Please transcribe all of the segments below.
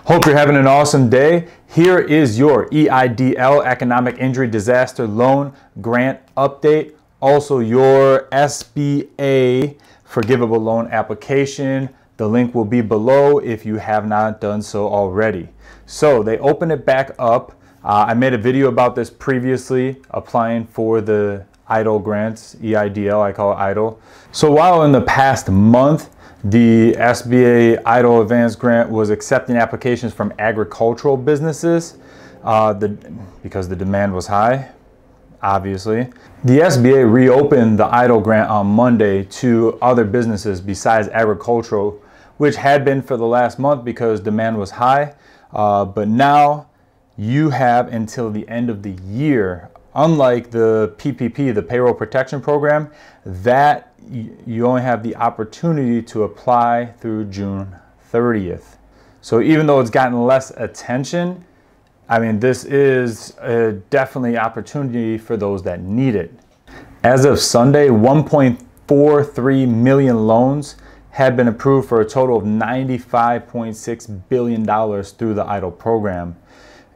Hope you're having an awesome day. Here is your EIDL Economic Injury Disaster Loan Grant update. Also your SBA Forgivable Loan application. The link will be below if you have not done so already. So they open it back up. I made a video about this previously, applying for the EIDL grants, EIDL, I call it EIDL. So while in the past month, the SBA EIDL Advanced Grant was accepting applications from agricultural businesses because the demand was high, obviously. The SBA reopened the EIDL grant on Monday to other businesses besides agricultural, which had been for the last month because demand was high. But now you have until the end of the year. Unlike the PPP, the Payroll Protection Program, that you only have the opportunity to apply through June 30th. So even though it's gotten less attention, I mean, this is definitely opportunity for those that need it. As of Sunday, 1.43 million loans had been approved for a total of $95.6 billion through the EIDL program.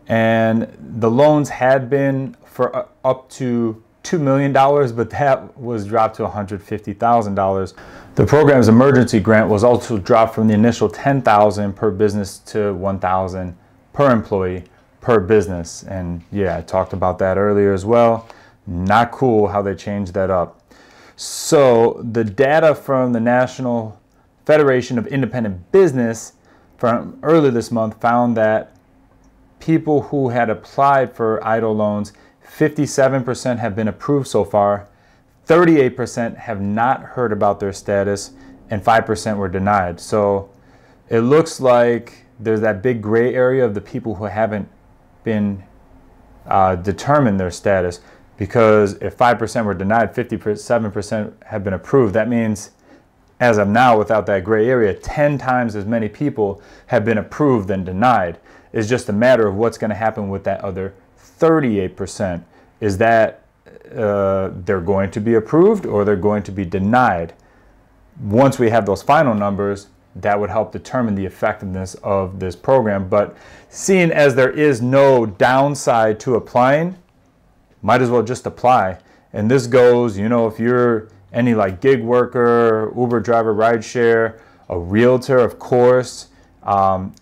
And the loans had been for up to $2 million, but that was dropped to $150,000. The program's emergency grant was also dropped from the initial $10,000 per business to $1,000 per employee per business. And yeah, I talked about that earlier as well. Not cool how they changed that up. So the data from the National Federation of Independent Business from earlier this month found that people who had applied for EIDL loans, 57% have been approved so far, 38% have not heard about their status, and 5% were denied. So it looks like there's that big gray area of the people who haven't been determined their status, because if 5% were denied, 57% have been approved. That means as of now, without that gray area, 10 times as many people have been approved than denied. It's just a matter of what's going to happen with that other 38%. Is that they're going to be approved or they're going to be denied? Once we have those final numbers, that would help determine the effectiveness of this program. But seeing as there is no downside to applying, might as well just apply. And this goes, you know, if you're any like gig worker, Uber driver, rideshare, a realtor, of course,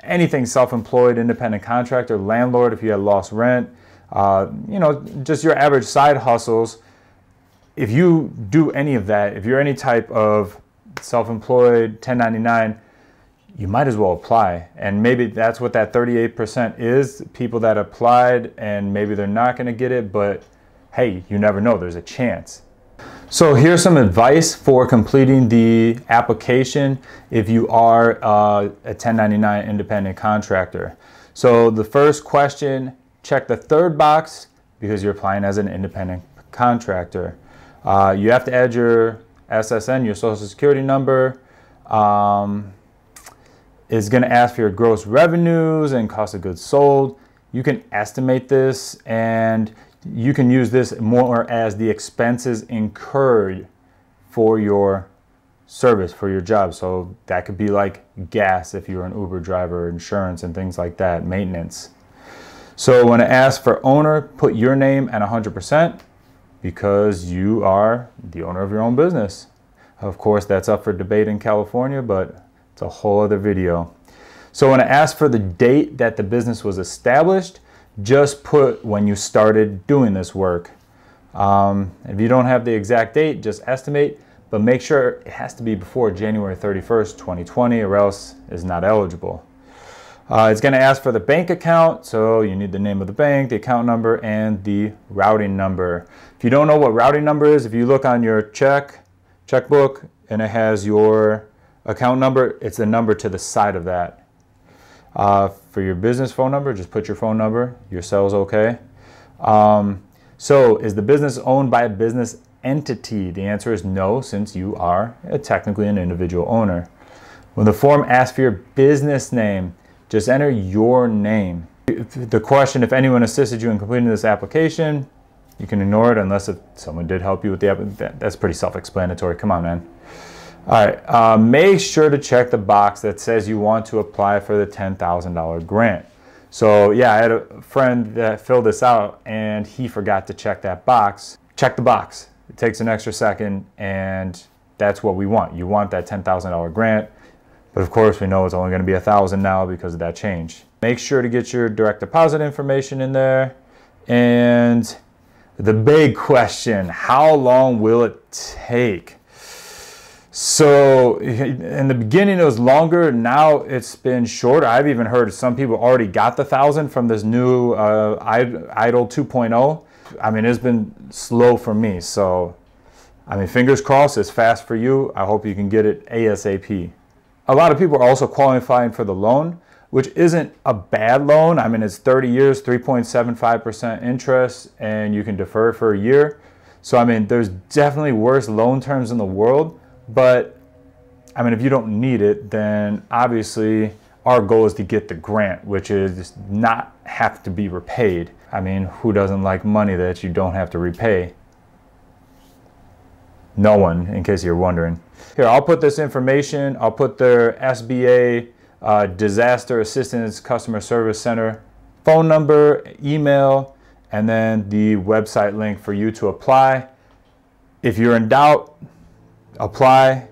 anything self-employed, independent contractor, landlord, if you had lost rent, you know, just your average side hustles. If you do any of that, if you're any type of self-employed, 1099, you might as well apply. And maybe that's what that 38% is, people that applied, and maybe they're not going to get it, but hey, you never know, there's a chance. So here's some advice for completing the application if you are a 1099 independent contractor. So the first question, check the third box because you're applying as an independent contractor. You have to add your SSN, your social security number. It's going to ask for your gross revenues and cost of goods sold. You can estimate this, and you can use this more as the expenses incurred for your service, for your job. So that could be like gas if you're an Uber driver, insurance and things like that, maintenance. So when it asks for owner, put your name at 100% because you are the owner of your own business. Of course, that's up for debate in California, but it's a whole other video. So when it asks for the date that the business was established, just put when you started doing this work. If you don't have the exact date, just estimate, but make sure it has to be before January 31st, 2020, or else it's not eligible. It's going to ask for the bank account, so you need the name of the bank, the account number, and the routing number. If you don't know what routing number is, if you look on your checkbook and it has your account number, it's the number to the side of that. For your business phone number, just put your phone number. Your cell's okay. So is the business owned by a business entity? The answer is no, since you are technically an individual owner. When the form asks for your business name, just enter your name. The question, if anyone assisted you in completing this application, you can ignore it unless if someone did help you with the application. That's pretty self-explanatory. Come on, man. All right, make sure to check the box that says you want to apply for the $10,000 grant. So yeah, I had a friend that filled this out and he forgot to check that box. Check the box. It takes an extra second and that's what we want. You want that $10,000 grant, but of course we know it's only going to be $1,000 now because of that change. Make sure to get your direct deposit information in there. And the big question, how long will it take? So in the beginning it was longer, now it's been shorter. I've even heard some people already got the 1,000 from this new EIDL 2.0. I mean, it's been slow for me. So, I mean, fingers crossed it's fast for you. I hope you can get it ASAP. A lot of people are also qualifying for the loan, which isn't a bad loan. I mean, it's 30 years, 3.75% interest, and you can defer for a year. So, I mean, there's definitely worse loan terms in the world. But I mean, if you don't need it, then obviously our goal is to get the grant, which is not have to be repaid. I mean, who doesn't like money that you don't have to repay? No one, in case you're wondering. Here, I'll put this information. I'll put their SBA Disaster Assistance Customer Service Center phone number, email, and then the website link for you to apply. If you're in doubt, apply.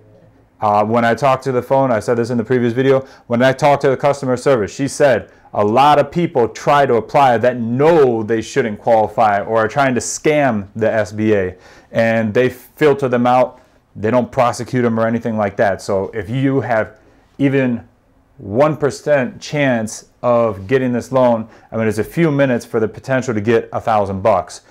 When I talked to the phone, I said this in the previous video, when I talked to the customer service, she said a lot of people try to apply that know they shouldn't qualify or are trying to scam the SBA, and they filter them out. They don't prosecute them or anything like that. So if you have even 1% chance of getting this loan, I mean, it's a few minutes for the potential to get $1,000.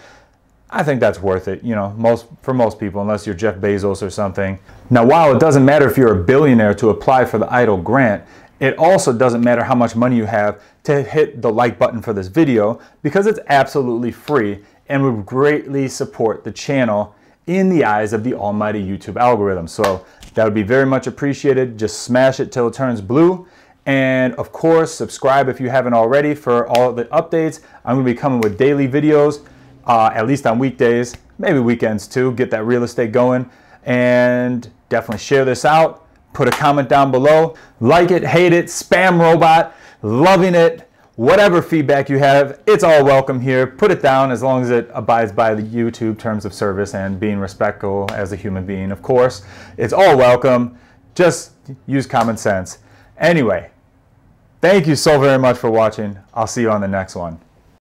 I think that's worth it, you know, for most people, unless you're Jeff Bezos or something. Now, while it doesn't matter if you're a billionaire to apply for the EIDL grant, it also doesn't matter how much money you have to hit the like button for this video, because it's absolutely free and would greatly support the channel in the eyes of the almighty YouTube algorithm. So that would be very much appreciated. Just smash it till it turns blue. And of course, subscribe if you haven't already for all of the updates. I'm going to be coming with daily videos. At least on weekdays, maybe weekends too, get that real estate going. And definitely share this out. Put a comment down below. Like it, hate it, spam robot, loving it. Whatever feedback you have, it's all welcome here. Put it down as long as it abides by the YouTube terms of service and being respectful as a human being, of course. It's all welcome. Just use common sense. Anyway, thank you so very much for watching. I'll see you on the next one.